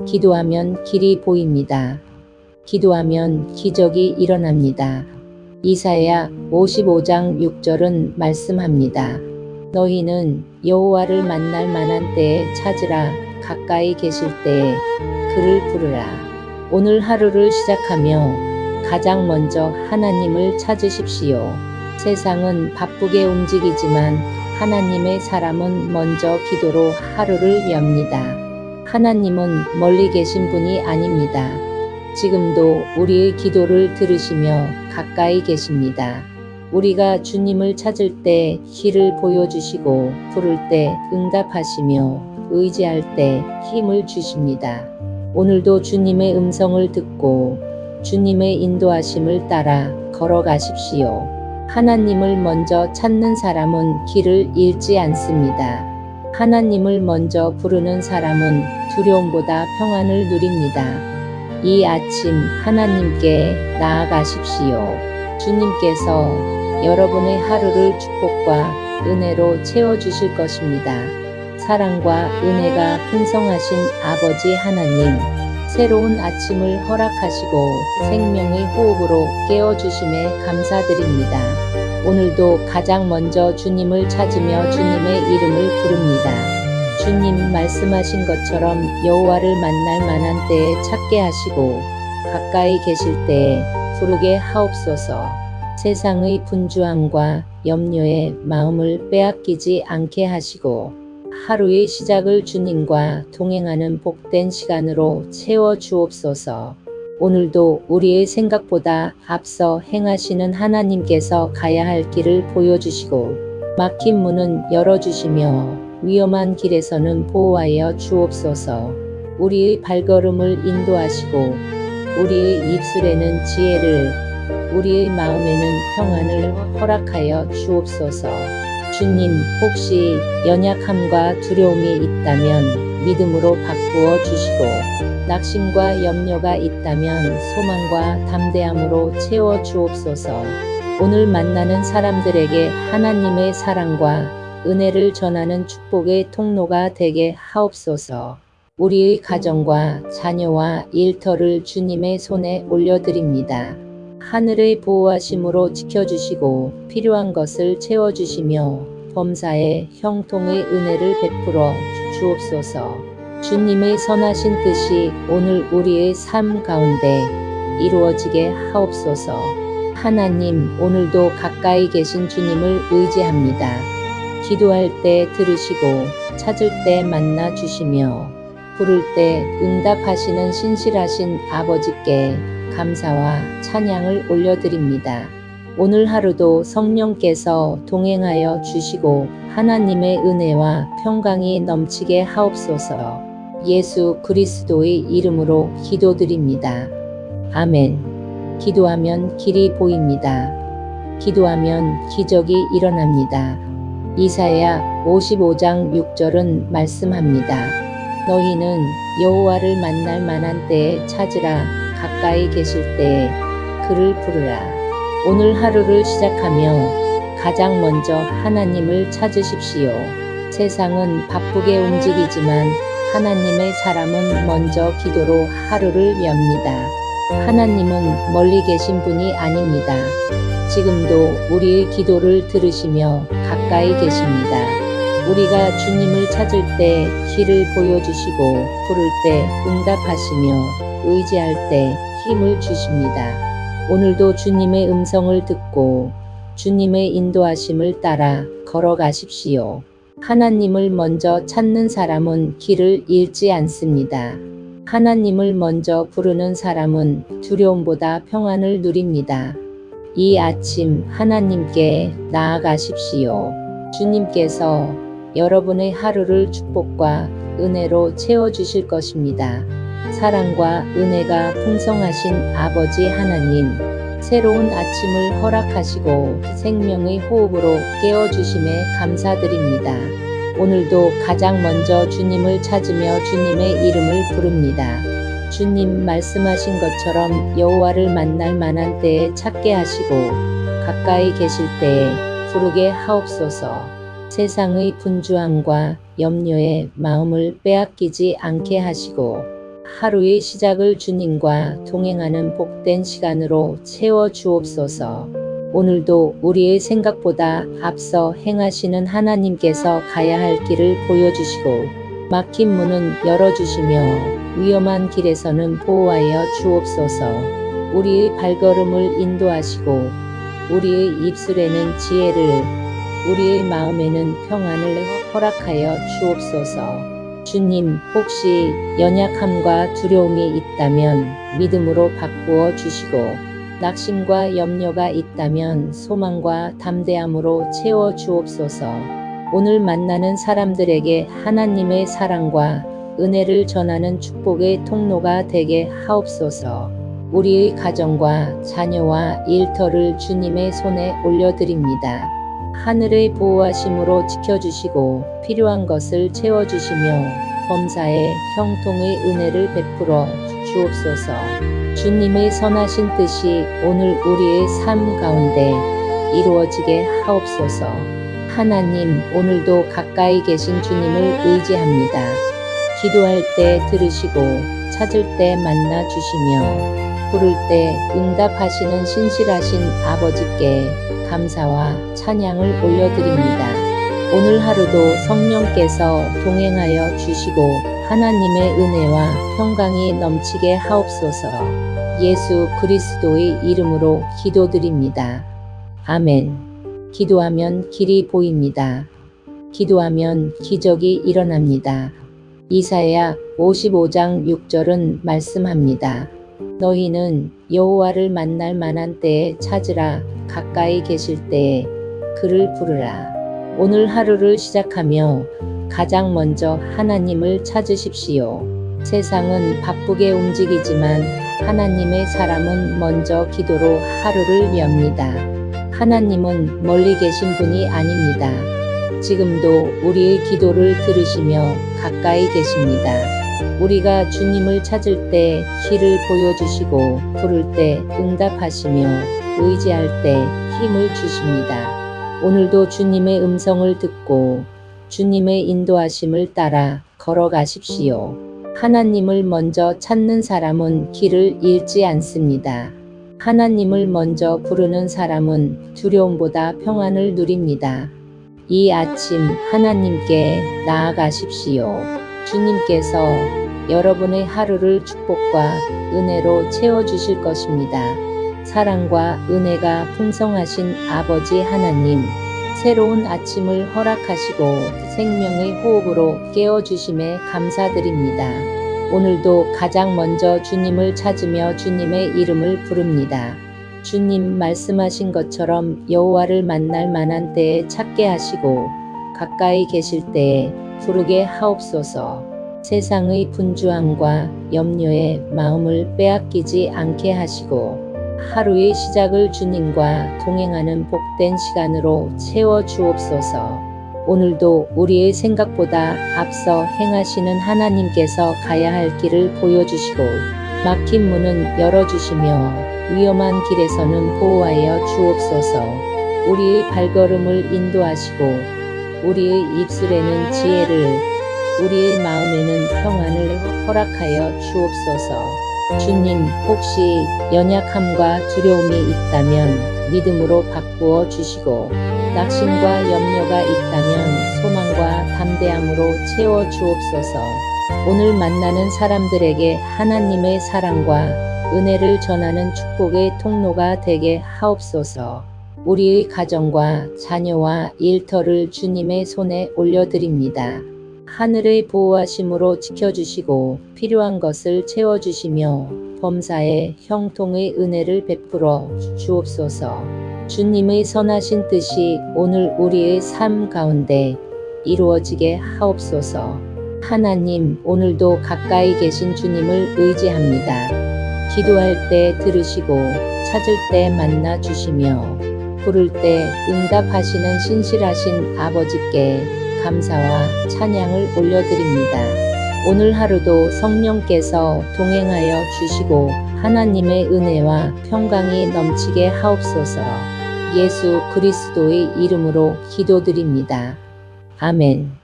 기도하면 길이 보입니다. 기도하면 기적이 일어납니다. 이사야 55장 6절은 말씀합니다. 너희는 여호와를 만날 만한 때에 찾으라. 가까이 계실 때에 그를 부르라. 오늘 하루를 시작하며 가장 먼저 하나님을 찾으십시오. 세상은 바쁘게 움직이지만 하나님의 사람은 먼저 기도로 하루를 엽니다. 하나님은 멀리 계신 분이 아닙니다. 지금도 우리의 기도를 들으시며 가까이 계십니다. 우리가 주님을 찾을 때 길을 보여주시고 부를 때 응답하시며 의지할 때 힘을 주십니다. 오늘도 주님의 음성을 듣고 주님의 인도하심을 따라 걸어가십시오. 하나님을 먼저 찾는 사람은 길을 잃지 않습니다. 하나님을 먼저 부르는 사람은 두려움보다 평안을 누립니다. 이 아침 하나님께 나아가십시오. 주님께서 여러분의 하루를 축복과 은혜로 채워주실 것입니다. 사랑과 은혜가 풍성하신 아버지 하나님, 새로운 아침을 허락하시고 생명의 호흡으로 깨워주심에 감사드립니다. 오늘도 가장 먼저 주님을 찾으며 주님의 이름을 부릅니다. 주님 말씀하신 것처럼 여호와를 만날 만한 때에 찾게 하시고 가까이 계실 때에 부르게 하옵소서. 세상의 분주함과 염려에 마음을 빼앗기지 않게 하시고 하루의 시작을 주님과 동행하는 복된 시간으로 채워 주옵소서. 오늘도 우리의 생각보다 앞서 행하시는 하나님께서 가야 할 길을 보여주시고 막힌 문은 열어주시며 위험한 길에서는 보호하여 주옵소서. 우리의 발걸음을 인도하시고 우리의 입술에는 지혜를, 우리의 마음에는 평안을 허락하여 주옵소서. 주님, 혹시 연약함과 두려움이 있다면 믿음으로 바꾸어 주시고 낙심과 염려가 있다면 소망과 담대함으로 채워 주옵소서. 오늘 만나는 사람들에게 하나님의 사랑과 은혜를 전하는 축복의 통로가 되게 하옵소서. 우리의 가정과 자녀와 일터를 주님의 손에 올려드립니다. 하늘의 보호하심으로 지켜주시고 필요한 것을 채워주시며 범사에 형통의 은혜를 베풀어 주옵소서. 주님의 선하신 뜻이 오늘 우리의 삶 가운데 이루어지게 하옵소서. 하나님, 오늘도 가까이 계신 주님을 의지합니다. 기도할 때 들으시고 찾을 때 만나 주시며 부를 때 응답하시는 신실하신 아버지께 감사와 찬양을 올려드립니다. 오늘 하루도 성령께서 동행하여 주시고 하나님의 은혜와 평강이 넘치게 하옵소서. 예수 그리스도의 이름으로 기도드립니다. 아멘. 기도하면 길이 보입니다. 기도하면 기적이 일어납니다. 이사야 55장 6절은 말씀합니다. 너희는 여호와를 만날 만한 때에 찾으라. 가까이 계실 때에 그를 부르라. 오늘 하루를 시작하며 가장 먼저 하나님을 찾으십시오. 세상은 바쁘게 움직이지만 하나님의 사람은 먼저 기도로 하루를 엽니다. 하나님은 멀리 계신 분이 아닙니다. 지금도 우리의 기도를 들으시며 가까이 계십니다. 우리가 주님을 찾을 때 길을 보여주시고 부를 때 응답하시며 의지할 때 힘을 주십니다. 오늘도 주님의 음성을 듣고 주님의 인도하심을 따라 걸어가십시오. 하나님을 먼저 찾는 사람은 길을 잃지 않습니다. 하나님을 먼저 부르는 사람은 두려움보다 평안을 누립니다. 이 아침 하나님께 나아가십시오. 주님께서 여러분의 하루를 축복과 은혜로 채워주실 것입니다. 사랑과 은혜가 풍성하신 아버지 하나님, 새로운 아침을 허락하시고 생명의 호흡으로 깨워주심에 감사드립니다. 오늘도 가장 먼저 주님을 찾으며 주님의 이름을 부릅니다. 주님 말씀하신 것처럼 여호와를 만날 만한 때에 찾게 하시고 가까이 계실 때에 부르게 하옵소서. 세상의 분주함과 염려에 마음을 빼앗기지 않게 하시고 하루의 시작을 주님과 동행하는 복된 시간으로 채워 주옵소서. 오늘도 우리의 생각보다 앞서 행하시는 하나님께서 가야 할 길을 보여주시고 막힌 문은 열어주시며 위험한 길에서는 보호하여 주옵소서. 우리의 발걸음을 인도하시고 우리의 입술에는 지혜를, 우리의 마음에는 평안을 허락하여 주옵소서. 주님, 혹시 연약함과 두려움이 있다면 믿음으로 바꾸어 주시고 낙심과 염려가 있다면 소망과 담대함으로 채워 주옵소서. 오늘 만나는 사람들에게 하나님의 사랑과 은혜를 전하는 축복의 통로가 되게 하옵소서. 우리의 가정과 자녀와 일터를 주님의 손에 올려드립니다. 하늘의 보호하심으로 지켜주시고 필요한 것을 채워주시며 범사에 형통의 은혜를 베풀어 주옵소서. 주님의 선하신 뜻이 오늘 우리의 삶 가운데 이루어지게 하옵소서. 하나님, 오늘도 가까이 계신 주님을 의지합니다. 기도할 때 들으시고 찾을 때 만나 주시며 부를 때 응답하시는 신실하신 아버지께 감사와 찬양을 올려드립니다. 오늘 하루도 성령께서 동행하여 주시고 하나님의 은혜와 평강이 넘치게 하옵소서. 예수 그리스도의 이름으로 기도드립니다. 아멘. 기도하면 길이 보입니다. 기도하면 기적이 일어납니다. 이사야 55장 6절은 말씀합니다. 너희는 여호와를 만날 만한 때에 찾으라. 가까이 계실 때에 그를 부르라. 오늘 하루를 시작하며 가장 먼저 하나님을 찾으십시오. 세상은 바쁘게 움직이지만 하나님의 사람은 먼저 기도로 하루를 엽니다. 하나님은 멀리 계신 분이 아닙니다. 지금도 우리의 기도를 들으시며 가까이 계십니다. 우리가 주님을 찾을 때 길을 보여주시고 부를 때 응답하시며 의지할 때 힘을 주십니다. 오늘도 주님의 음성을 듣고 주님의 인도하심을 따라 걸어가십시오. 하나님을 먼저 찾는 사람은 길을 잃지 않습니다. 하나님을 먼저 부르는 사람은 두려움보다 평안을 누립니다. 이 아침 하나님께 나아가십시오. 주님께서 여러분의 하루를 축복과 은혜로 채워주실 것입니다. 사랑과 은혜가 풍성하신 아버지 하나님, 새로운 아침을 허락하시고 생명의 호흡으로 깨워주심에 감사드립니다. 오늘도 가장 먼저 주님을 찾으며 주님의 이름을 부릅니다. 주님 말씀하신 것처럼 여호와를 만날 만한 때에 찾게 하시고 가까이 계실 때에 부르게 하옵소서. 세상의 분주함과 염려에 마음을 빼앗기지 않게 하시고 하루의 시작을 주님과 동행하는 복된 시간으로 채워 주옵소서. 오늘도 우리의 생각보다 앞서 행하시는 하나님께서 가야 할 길을 보여주시고 막힌 문은 열어주시며 위험한 길에서는 보호하여 주옵소서. 우리의 발걸음을 인도하시고 우리의 입술에는 지혜를, 우리의 마음에는 평안을 허락하여 주옵소서. 주님, 혹시 연약함과 두려움이 있다면 믿음으로 바꾸어 주시고 낙심과 염려가 있다면 소망과 담대함으로 채워 주옵소서. 오늘 만나는 사람들에게 하나님의 사랑과 은혜를 전하는 축복의 통로가 되게 하옵소서. 우리의 가정과 자녀와 일터를 주님의 손에 올려드립니다. 하늘의 보호하심으로 지켜주시고 필요한 것을 채워주시며 범사에 형통의 은혜를 베풀어 주옵소서. 주님의 선하신 뜻이 오늘 우리의 삶 가운데 이루어지게 하옵소서. 하나님, 오늘도 가까이 계신 주님을 의지합니다. 기도할 때 들으시고 찾을 때 만나 주시며 부를 때 응답하시는 신실하신 아버지께 감사와 찬양을 올려드립니다. 오늘 하루도 성령께서 동행하여 주시고 하나님의 은혜와 평강이 넘치게 하옵소서. 예수 그리스도의 이름으로 기도드립니다. 아멘.